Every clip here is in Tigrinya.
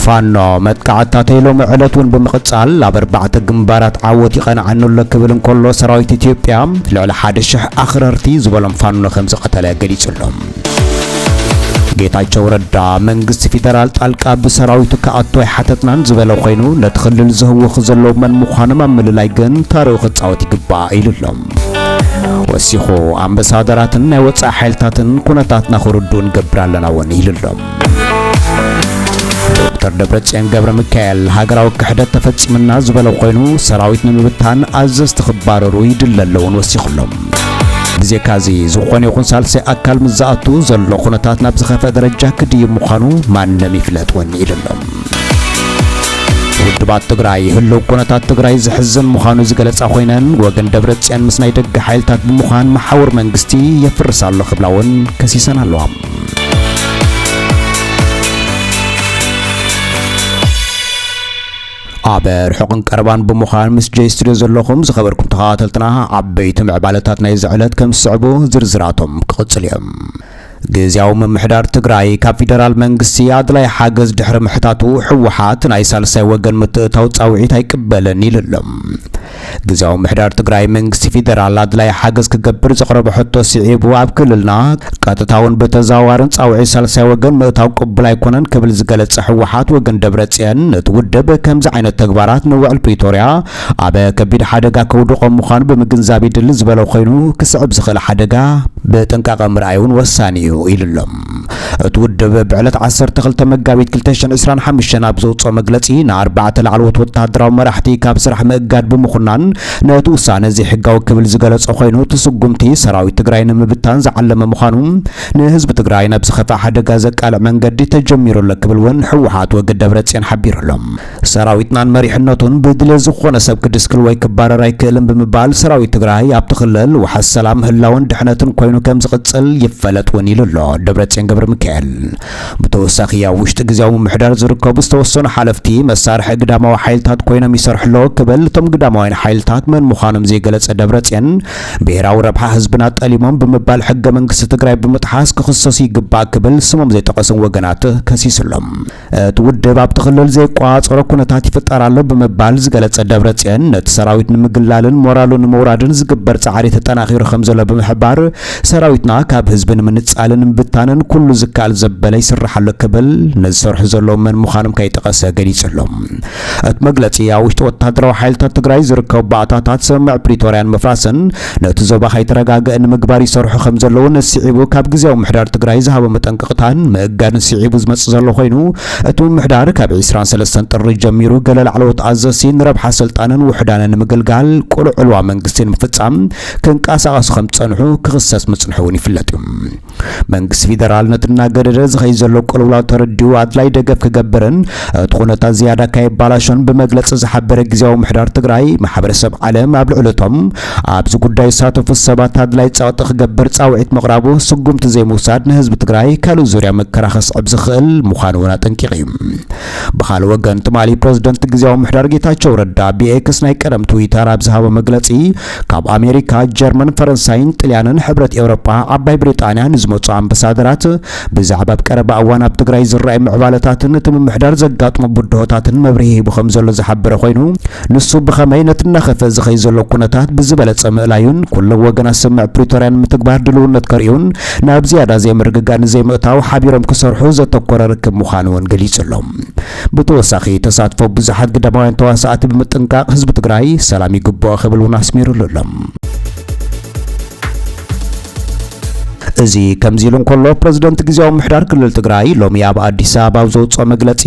فانو متقعتا تيلو معلتون بمقصال لابربعة جنبارات عوتي قنعنو لكبلن كله سراويت إثيوبيا لعل حادشح أخررتي زبالم فانو خمس قتلا قليسلهم ጌታቸው ረዳ መንግስት ፌደራል ጣልቃ በሰራዊቱ ከአቶ ያሐተትናን ዝበለው ኮይኑ ለተخلل ዝህወኽ ዘሎ መን ምዃንም አምልላይ ግን ታሪው ኸጻውት ይግባ ይልሎም ወሲኹ አምባሳደራትን ናይ ወጻ ኃይልታትን ኩነታትና ኹርዱን ገብራለና ወን ይልሎም ዶክተር ደብረጽዮን ገብረ ሚካኤል ሀገራዊ ክህደት ተፈጽምና ዝበለው ኮይኑ ሰራዊት ንምብታን አዘዝ ተخبارሩ ይድለለውን ወሲኹሎም ብዘካዚ ዝኾነ ይኹን ሳልሰይ አካል ምዛአቱ ዘሎ ኩነታት ናብ ዝኸፈ ደረጃ ክድይ ምዃኑ ማንም ይፍለጥ ወን ይልሎም ውድባት ትግራይ ህልው ኩነታት ትግራይ ዝሕዝን ምዃኑ ዝገለጻ ኮይነን ወገን ደብረጽዮን ምስ ናይ ደግ ኃይልታት ብምዃን መሓወር መንግስቲ የፍርሳሉ ክብላውን ከሲሰን ኣለዋ aber حقن قربان بمخان مس جيستري زلخم زخبركم تخاتلتنا عبيت معبالتات ناي زعلت كم صعبو زرزراتهم قصليهم ግዚያው መምሕዳር ትግራይ ካብ ፌደራል መንግስቲ አድላይ ሓገዝ ድሕረ ምሕታቱ ሕወሓት ናይ ሳልሳይ ወገን ምትእታው ጻውዒት አይቅበለን ይልሎም ግዚያው ምሕዳር ትግራይ መንግስቲ ፌደራል አድላይ ሓገዝ ክገብር ዘቅረበ ሕቶ ሲዒቡ ኣብ ክልልና ቀጥታውን በተዛዋርን ጻውዒት ሳልሳይ ወገን ምእታው ቅብል አይኮነን ክብል ዝገለጸ ሕወሓት ወገን ደብረጽዮን ነትውደበ ከምዚ ዓይነት ተግባራት ንውዕል ፕሪቶሪያ አበ ከቢድ ሓደጋ ከውድቆም ምዃኑ ብምግንዛብ ድል ዝበለው ኮይኑ ክስዕብ ዝኽእል ሓደጋ በጥንቃቐ ምርኣዩን ወሳኒ ይልሎም እትውደበ ብዕለት 12 መጋቢት 2025 ኣብ ዘውፅኦ መግለጺ ና4 ላዕለዎት ወታደራዊ መራሕቲ ካብ ስራሕ ምእጋድ ብምኹናን ነቲ ውሳነ ዘይሕጋዊ ክብል ዝገለጸ ኮይኑ ትስጉምቲ ሰራዊት ትግራይ ንምብታን ዝዓለመ ምዃኑ ንህዝቢ ትግራይ ናብ ዝኸፋ ሓደጋ ዘቃልዕ መንገዲ ተጀሚሩለ ክብል ውን ሕወሓት ወገን ደብረጽዮን ሓቢሩሎም ሰራዊትናን መሪሕነቱን ብድለ ዝኾነ ሰብ ክድስክል ወይ ክባረር ኣይክእልን ብምባል ሰራዊት ትግራይ ኣብ ትኽልል ወሓስ ሰላም ህላውን ድሕነትን ኮይኑ ከም ዝቕጽል ይፈለጥ ውን ይልሎ ደብረጽዮን ገብረ ሚካኤል በተወሳኺያ ውሽጥ ግዚያው ምሕዳር ዝርከቡ ዝተወሰኑ ሓለፍቲ መሳርሒ ግዳማዊ ኃይልታት ኮይኖም ይሰርሕሎ ክብል ቶም ግዳማዊ ኃይልታት መን ምዃኖም ዘይገለጸ ደብረጽዮን ብሔራዊ ረብሓ ህዝብና ጠሊሞም ብምባል ሕገ መንግስቲ ትግራይ ብምጥሓስ ክኽሰሱ ይግባእ ክብል ስሞም ዘይጠቀስን ወገናት ከሲስሎም ትውድብ ኣብ ትኽልል ዘይቋጸረ ኩነታት ይፈጠራሎ ብምባል ዝገለጸ ደብረጽዮን ነቲ ሰራዊት ንምግላልን ሞራሉን ንምውራድን ዝግበር ጻዕሪ ተጠናኺሩ ከም ዘሎ ብምሕባር ሰራዊትና ካብ ህዝብን ምንጻልን ብታነን ኩሉ ዝካል ዘበለ ይስራሓሉ ክብል ነዝሰርሕ ዘሎ መን ምዃኖም ከይጠቀሰ ገሊጽሎም እቲ መግለጺ ውሽጢ ወታደራዊ ኃይልታት ትግራይ ዝርከቡ ባእታታት ሰማዕ ፕሪቶሪያን መፍራስን ነቲ ዞባ ከይተረጋግአ ንምግባር ይሰርሑ ከም ዘለዉ ነሲዒቡ ካብ ግዚያው ምሕዳር ትግራይ ዝሃበ መጠንቀቕታን ምእጋድን ሲዒቡ ዝመጽእ ዘሎ ኮይኑ እቲ ምሕዳር ካብ 23 ጥሪ ጀሚሩ ገለ ላዕለዎት ኣዘሲ ንረብሓ ስልጣንን ውሕዳንን ንምግልጋል ቁልዕ ዕልዋ መንግስቲ ንምፍጻም ክንቀሳቐሱ ከም ጸንሑ ክኽሰስ ምጽንሑን ይፍለጥ እዩ መንግስት ፌደራል ነትና ገደደ ዝኸይ ዘሎ ቁልውላው ተረዲው አድላይ ደገፍ ክገብርን ተኾነታ ዝያዳ ካይባላሽን በመግለጽ ዝሓበረ ግዚያው ምሕዳር ትግራይ ማሕበረሰብ ዓለም ኣብ ልዕለቶም ኣብዚ ጉዳይ ሳተፉ ሰባት አድላይ ጻውጥ ክገብር ጻውዒት መቅራቡ ስጉምቲ ዘይምውሳድ ንህዝቢ ትግራይ ካልእ ዙርያ መከራኸስ ዕብ ዝኽእል ምዃኑን አጠንቂቕ እዩ ብኻልእ ወገን ትማሊ ፕሬዝዳንት ግዚያው ምሕዳር ጌታቸው ረዳ ቢኤክስ ናይ ቀደም ትዊተር ኣብ ዝሃበ መግለጺ ካብ ኣሜሪካ ጀርመን ፈረንሳይን ጣልያንን ሕብረት ኤውሮፓ ዓባይ ብሪጣንያ ዝመጹ አምባሳደራት ብዛዕባ ቀረባ እዋን ኣብ ትግራይ ዝራይ ምዕባለታትን ምሕዳር ዘጋጥሞ ቡድሆታትን መብርሂ ብኸም ዘሎ ዝሓበረ ኮይኑ ንሱ ብኸመይ ነትና ኸፈ ዝኸይ ዘሎ ኩነታት ብዝበለጸ ምእላዩን ኩሉ ወገናት ሰማዕ ፕሪቶሪያን ምትግባር ድልውነት ከርዩን ናብ ዝያዳ ዘይምርግጋን ዘይምእታው ሓቢሮም ክሰርሑ ዘተኮረ ርክብ ምዃኑን ገሊጽሎም ብተወሳኺ ተሳትፎ ብዙሓት ግዳማውያን ተዋሳእቲ ብምጥንቃቕ ህዝቢ ትግራይ ሰላም ይግባእ ክብል ውን ኣስሚሩሎም እዚ ከምዚሉን ኮሎ ፕሬዝዳንት ግዚያው ምሕዳር ክልል ትግራይ ሎሚ ኣብ አዲስ አበባ ዘውፅኦ መግለጺ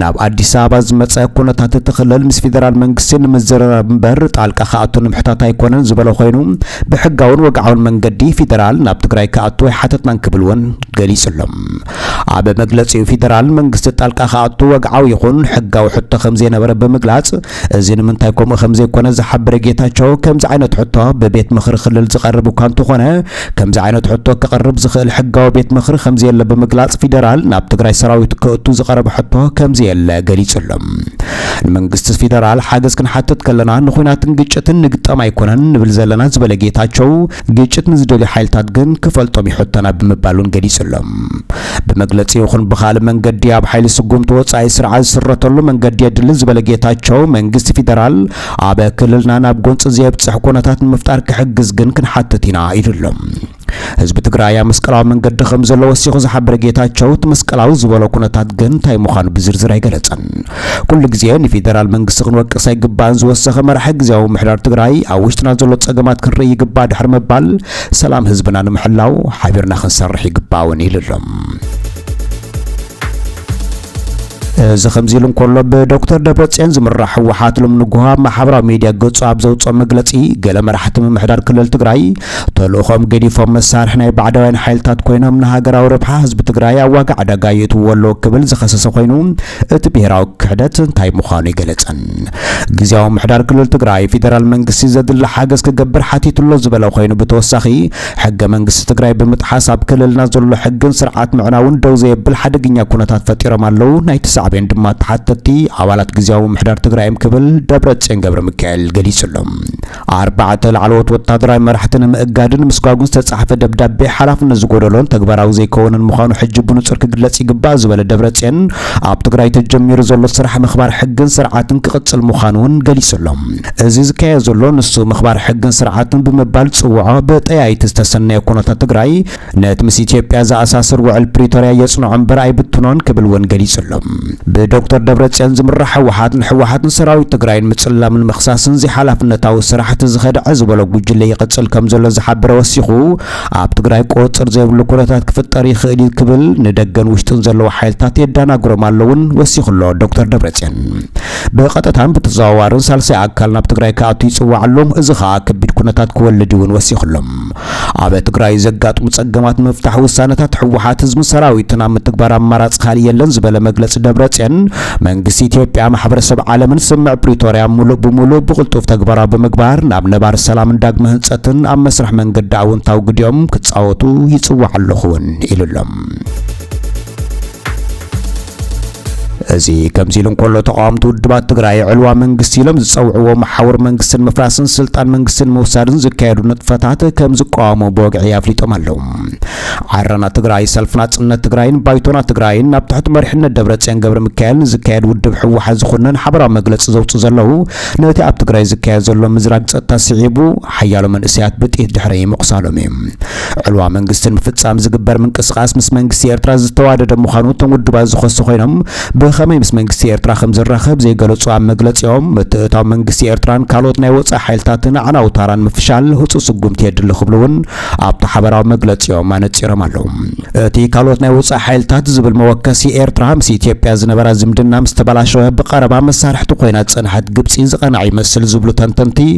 ናብ አዲስ አበባ ዝመጸ ኩነታት ትኽልል ምስ ፌደራል መንግስቲ ንምዝረራብ በር ጣልቃ ከኣቱ ንምሕታት ኣይኮነን ዝበለ ኮይኑ ብሕጋውን ወግዓውን መንገዲ ፌደራል ናብ ትግራይ ከኣቱ ይሓተትናን ክብል ውን ገሊጽሎም ኣብ መግለጺው ፌደራል መንግስቲ ጣልቃ ከኣቱ ወግዓው ይኹን ሕጋዊ ሕቶ ከም ዘይነበረ ብምግላጽ እዚ ንምንታይ ከምኡ ከም ዘይኮነ ዝሓበረ ጌታቸው ከምዚ ዓይነት ሕቶ በቤት ምኽሪ ክልል ዝቐርብ እኳ እንተኾነ ከምዚ ዓይነት ሕቶ كقرب زخل حقاو بيت مخر خمزي يلا بمقلاص فيدرال ناب تግራይ ሰራዊት كأتو زقرب حطو كمزي يلا ገሊጹሎም መንግስት ፌደራል ሓገዝ ክንሓትት ከለና ንኹናትን ግጭትን ንግጠም ኣይኮነን ንብል ዘለና ዝበለ ጌታቸው ግጭት ንዝደሊ ሓይልታት ግን ክፈልጦም ይሕተና ብምባሉን ገሊጹሎም በመግለጽ ይኹን በኻል መንገዲ ኣብ ሓይል ስጉም ተወጻይ ስርዓት ዝስረተሉ መንገዲ የድል ዝበለ ጌታቸው መንግስት ፌደራል ኣብ ክልልና ናብ ጎንጽ ዘብጽሕ ኩነታት ምፍጣር ክሕግዝ ግን ክንሓትት ኢና ይድሎም ህዝብ ትግራይ መስቀላው መንገዲ ከም ዘሎ ወሲኹ ዝሓበረ ጌታቸው መስቀላው ዝበለ ኩነታት ግን ታይ ምዃኑ ብዝርዝር አይገለጸን ኩሉ ግዜ ንፌደራል መንግስት ክንወቅስ አይግባን ዝወሰኸ መራሒ ግዜያዊ ምሕዳር ትግራይ ኣብ ውሽጥና ዘሎ ጸገማት ክንርኢ ይግባ ድሕር መባል ሰላም ህዝብና ንምሕላው ሓቢርና ክንሰርሕ ይግባውን ይልሎም زخمزيلن كله بدكتور دبرتسيان زمرح وحاتلم نجوها مع حبر ميديا جوتس أبزوت صم مجلسي قال مرحت من محدار كل التجراي تلوخم جدي فم مسارحنا بعدين حيلتات كوينا من هاجر وربحها حزب تجراي واقع على جايت ولو قبل زخصص قينون تبيراو كحدات تاي مخاني جلتن جزاهم محدار كل التجراي فيدرال منجس زاد الحاجز كجبر حتي تلوز بلو قينو بتوسخي حق منجس تجراي بمتحسب كل النازل حق سرعات معنا وندوزي بالحدقين يكونت فترة مالو نايت عبين دما تحتتي عوالات جزاو محدار تجرايم كبل دبرتسيان قبر مكال جليسلهم 4 العلوت والتدراي مرحتنا مقادن مسقاقون تتصحف دبدب حلاف نزغودلون تكبراو زي كون المخانو حجب بنصر كجلصي غباز ولا دبرتسيان اب تجراي تجمير زلو صراحه مخبار حقن سرعاتن كقصل مخانون جليسلهم ازيز كايزلون نسو مخبار حقن سرعاتن بمبال صوعه بطياي تستسنى يكونت تجراي نت مس ኢትዮጵያ زاساسر وعل بريتوريا يصنع عمبراي بتنون كبل ون جليسلهم بدكتور دبرتسيان زمرح حوحاتن سراوي تجراين متصلا من مخصاصن زي حلفنتاو سراحه زخدع زبلو ጉጅለ ይቀጽል ከም ዘሎ ዝሓበረ ወሲኹ ኣብ ትግራይ ቆጽር ዘይብሉ ኩነታት ክፍጠር ይኽእል ክብል ንደገን ውሽጥን ዘሎ ሓይልታት የዳናግሮም ኣለውን ወሲኹሎ ዶክተር ደብረጽዮን በቀጥታም በተዘዋዋርን ሳልሳይ አካል ናብ ትግራይ ካቱ ይጽዋዓሎም እዚ ኻ ከቢድ ኩነታት ክወልድ ይውን ወሲኹሎም ኣብ ትግራይ ዘጋጥሙ ጸገማት መፍታሕ ውሳነታት ሕወሓት ህዝብ ሰራዊትና ምትግባር አማራጽ ካል የለን ዝበለ መግለጽ ደብረጽዮን መንግስት ኢትዮጵያ ማህበረሰብ ዓለምን ስምዕ ፕሪቶሪያ ሙሉ በሙሉ ብቁልጡፍ ተግባራ በመግባር ናብ ነባር ሰላም ዳግመ ህንጸትን ኣብ መስርሕ መንገዲ ኣውንታው ግዲኦም ክጻወቱ ይጽዋዕ ኣለኹን ኢሉሎም እዚ ከምዚልን ኮሎ ተቋምቱ ድባት ትግራይ ዕልዋ መንግስት ኢሎም ዝጸውዕዎ ማሕወር መንግስትን መፍራስን ስልጣን መንግስትን መውሳድን ዝካየዱ ንጥፈታት ከም ዝቋሙ በወግዒ ኣፍሊጦም ኣለዉ ዓረና ትግራይ ሰልፍና ጽነት ትግራይን ባይቶና ትግራይን ናብ ትሕቲ መሪሕነት ደብረጽዮን ገብረ ሚካኤል ዝካየድ ውድብ ሕወሓት ዝኹነን ሓበራዊ መግለጽ ዘውጽ ዘለዉ ነቲ ኣብ ትግራይ ዝካየድ ዘሎ ምዝራግ ጸጥታ ስዒቡ ሓያሎ መንእስያት ብጥኢት ድሕሪ ምቕሳሎም እዩ ዕልዋ መንግስትን ምፍጻም ዝግበር ምንቅስቃስ ምስ መንግስቲ ኤርትራ ዝተዋደደ ምዃኑ እቶም ውድባት ዝኸሱ ኮይኖም ከመይ ምስ መንግስቲ ኤርትራ ከም ዝራኸብ ዘይገለጹ ኣብ መግለጺኦም ምትእታው መንግስቲ ኤርትራን ካልኦት ናይ ወጻኢ ሓይልታትን ዓናውታራን ምፍሻል ህጹጽ ስጉምቲ የድሊ ክብሉውን ኣብቲ ሓበራዊ መግለጺኦም ኣነጺሮም ኣለዉ እቲ ካልኦት ናይ ወጻኢ ሓይልታት ዝብል መወከሲ ኤርትራ ምስ ኢትዮጵያ ዝነበራ ዝምድና ምስ ተበላሸወ ብቀረባ መሳርሕቲ ኮይና ጽንሐት ግብጺ ዝቐናዕ ይመስል ዝብሉ ተንተንቲ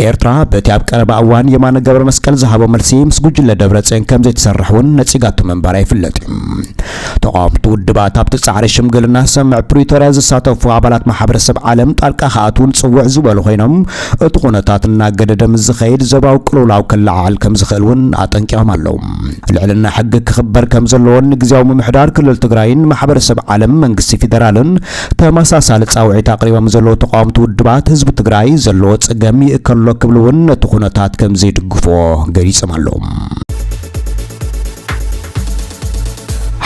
ኤርትራ በቲ ኣብ ቀረባ እዋን የማነ ገብረ መስቀል ዝሃቦ መልሲ ምስ ጉጅለ ደብረጽዮን ከም ዘይተሰርሕውን ነጺጋቱ መንበር ኣይፍለጥ ተቋምቱ ውድባት ኣብቲ ጻዕሪ ሽምግልና سمع بريتوريا زساتفو عبالات محبرسب عالم طالقا خاتون صوع زبالو خينم ات خونتاتنا قددم زخيد زباو قلولاو كلعال كم زخلون اطنقيهم اللهم العلنا حق كخبر كم زلون غزاو محدار كل تግራይን محبرسب عالم መንግስቲ ፌደራልን ተመሳሳሊ ጻውዒ ተقريبا زلو ተቋምቱ ውድባት ህዝብ ትግራይ ዘሎ ጽገም ይከሎ ክብሉውን ات خونታት ከም ዘይድግፎ ገሪጽም ኣለዎም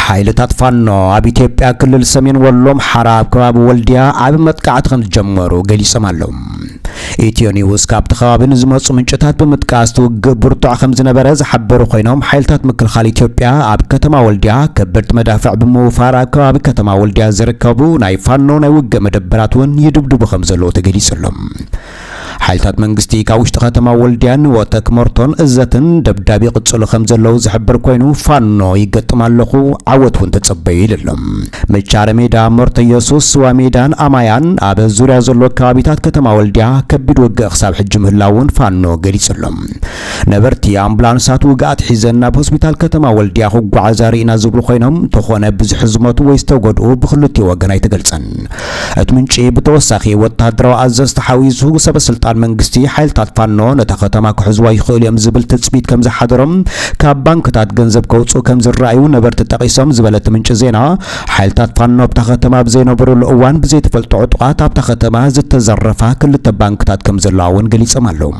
ሓይልታት ፋኖ ኣብ ኢትዮጵያ ክልል ሰሜን ወሎም ሓራብ ከባቢ ወልዲያ ኣብ መጥቃዕት ከም ጀመሩ ገሊጾም ኣለዉ ኢትዮ ኒውስ ካብቲ ከባቢ ንዝመጹ ምንጭታት ብምጥቃስ ትውግእ ብርቱዕ ከም ዝነበረ ዝሓበሩ ኮይኖም ሓይልታት ምክልኻል ኢትዮጵያ ኣብ ከተማ ወልዲያ ከበድቲ መዳፍዕ ብምውፋር ኣብ ከባቢ ከተማ ወልዲያ ዝርከቡ ናይ ፋኖ ናይ ውግእ መደበራት እውን ይድብድቡ ከም ዘለዉ ተገሊጹሎም ሓይልታት መንግስቲ ካብ ውሽጢ ከተማ ወልዲያን ወተክ ሞርቶን እዘትን ደብዳቤ ቅጽሉ ከም ዘለዉ ዝሕብር ኮይኑ ፋኖ ይገጥም ኣለኹ ዓወትውን ተጸበዩ ኢሎም መቻረ ሜዳ ሞርቶ ኢየሱስ ወሜዳን አማያን ኣብ ዙርያ ዘሎ ከባቢታት ከተማ ወልዲያ ከቢድ ውግእ ክሳብ ሕጂ ምህላውን ፋኖ ገሊጹሎም ነበርቲ ኣምቡላንሳት ውግኣት ሒዘን ናብ ሆስፒታል ከተማ ወልድያ ክጓዓዛ ርኢና ዝብሉ ኮይኖም ተኾነ ብዙሕ ዝመቱ ወይ ዝተጎድኡ ብክልቲኡ ወገን ኣይተገልጸን። እቲ ምንጪ ብተወሳኺ ወተሃደራዊ ኣዘዝቲ ሓዊሱ ሰበስልጣን መንግስቲ ሓይልታት ፋኖ ነታ ከተማ ክሕዝዋ ይኽእሉ እዮም ዝብል ትፅቢት ከም ዝሓደሮም ካብ ባንክታት ገንዘብ ከውፅኡ ከም ዝረኣዩ ነበርቲ ጠቒሶም ዝበለት ምንጪ ዜና ሓይልታት ፋኖ ኣብታ ከተማ ብዘይነበሩሉ እዋን ብዘይተፈልጦ ዕጡቓት ኣብታ ከተማ ዝተዘረፋ ክልተ ባንክታት ከም ዘለዋ እውን ገሊፆም ኣለዉ።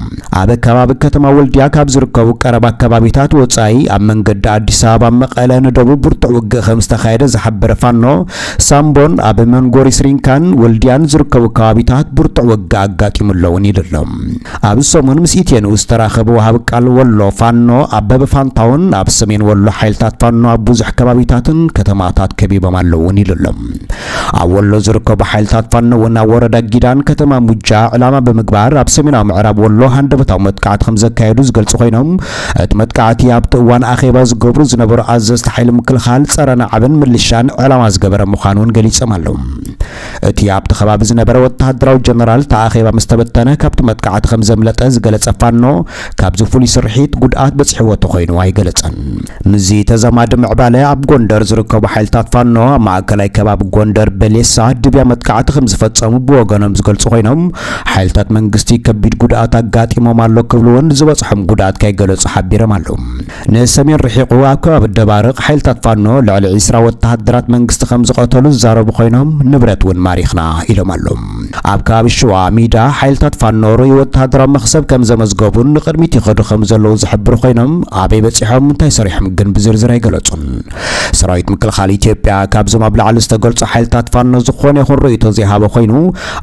ኣብ ከባቢ ከተማ ወልድያ ካብ ዝርከቡ ቀረባ ኣከባቢታት ወጻኢ ኣብ መንገዲ ኣዲስ ኣበባ መቐለ ንደቡብ ብርቱዕ ውግእ ከም ዝተኻየደ ዝሓበረ ፋኖ ሳምቦን ኣብ መንጎሪ ስሪንካን ወልድያን ዝርከቡ ከባቢታት ብርቱዕ ውግእ ኣጋጢሙለውን ይደሎም። ኣብ ሰሙን ምስ ኢትዮ ኒውስ ዝተራኸበ ወሃብ ቃል ወሎ ፋኖ ኣበበ ፋንታውን ኣብ ሰሜን ወሎ ሓይልታት ፋኖ ኣብ ብዙሕ ከባቢታትን ከተማታት ከቢቦም ኣለውን ይደሎም። ኣብ ወሎ ዝርከቡ ሓይልታት ፋኖ እውን ኣብ ወረዳ ጊዳን ከተማ ሙጃ ዕላማ ብምግባር ኣብ ሰሜናዊ ምዕራብ ወሎ ሃንደበታዊ መጥቃዕቲ ከም ዘካየዱ ዝገልጹ ኮይኖም እቲ መጥቃዕቲ ኣብቲ እዋን ኣኼባ ዝገብሩ ዝነበሩ ኣዘዝቲ ሓይሊ ምክልኻል ጸረ ናዕብን ምልሻን ዕላማ ዝገበረ ምዃኑን ገሊፆም ኣለዉ። እቲ ኣብቲ ከባቢ ዝነበረ ወተሃደራዊ ጀነራል ተኣኼባ ምስ ተበተነ ካብቲ መጥቃዕቲ ከም ዘምለጠ ዝገለጸ ፋኖ ካብዚ ፍሉይ ስርሒት ጉድኣት በፂሕዎ ተኮይኑ ኣይገለጸን። ምዚ ተዛማዲ ምዕባለ ኣብ ጎንደር ዝርከቡ ሓይልታት ፋኖ ኣብ ማእከላይ ከባቢ ጎንደር በሌሳ ድብያ መጥቃዕቲ ከም ዝፈጸሙ ብወገኖም ዝገልጹ ኮይኖም ሓይልታት መንግስቲ ከቢድ ጉድኣት ኣጋጢሞም ኣሎ ክብሉውን ዝበፅሖም ጉድኣት ከይገለጹ ሓቢሮም ኣለዉ። ንሰሜን ርሒቑ ኣብ ከባቢ ደባርቕ ሓይልታት ፋኖ ልዕሊ 20 ወተሃደራት መንግስቲ ከም ዝቐተሉ ዝዛረቡ ኮይኖም ንብረት እውን ማሪኽና ኢሎም ኣለዉ። ኣብ ከባቢ ሸዋ ሜዳ ሓይልታት ፋኖ ሩይ ወተሃደራዊ መኽሰብ ከም ዘመዝገቡን ንቕድሚት ይኸዱ ከም ዘለዉ ዝሕብሩ ኮይኖም ኣበይ በፂሖም እንታይ ሰሪሖም ግን ብዝርዝር ኣይገለጹን። ሰራዊት ምክልኻል ኢትዮጵያ ካብዞም ኣብ ላዕሊ ዝተገልጹ ሓይልታት ፋኖ ዝኾነ ይኹን ርእይቶ ዘይሃበ ኮይኑ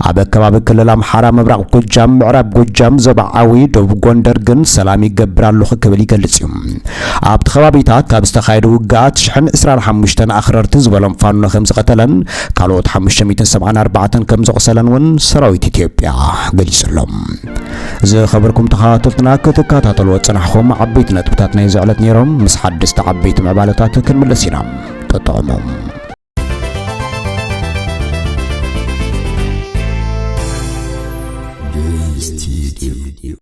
ኣብ ከባቢ ክልል ኣምሓራ ምብራቕ ጎጃም ምዕራብ ጎጃም ዘባዓዊ ደቡብ ጎንደር ግን ሰላም ይገብር ኣለኹ ክብል ይገልጽ እዩ። ኣብቲ ከባቢታት ካብ ዝተኻየደ ውግኣት 1025 ኣኽረርቲ ዝበሎም ፋኖ ከም ዝቐተለን ካልኦት 574 ከም ዘቑሰለን እውን ሰራዊት ኢትዮጵያ ገሊጹሎም። ዝኸበርኩም ተኸታተልትና ክትከታተልዎ ጽናሕኩም ዓበይቲ ነጥብታት ናይ ዝዕለት ነይሮም ምስ ሓደስቲ ዓበይቲ ምዕባለታት ክንምለስ ኢና። ተጠቐሙ።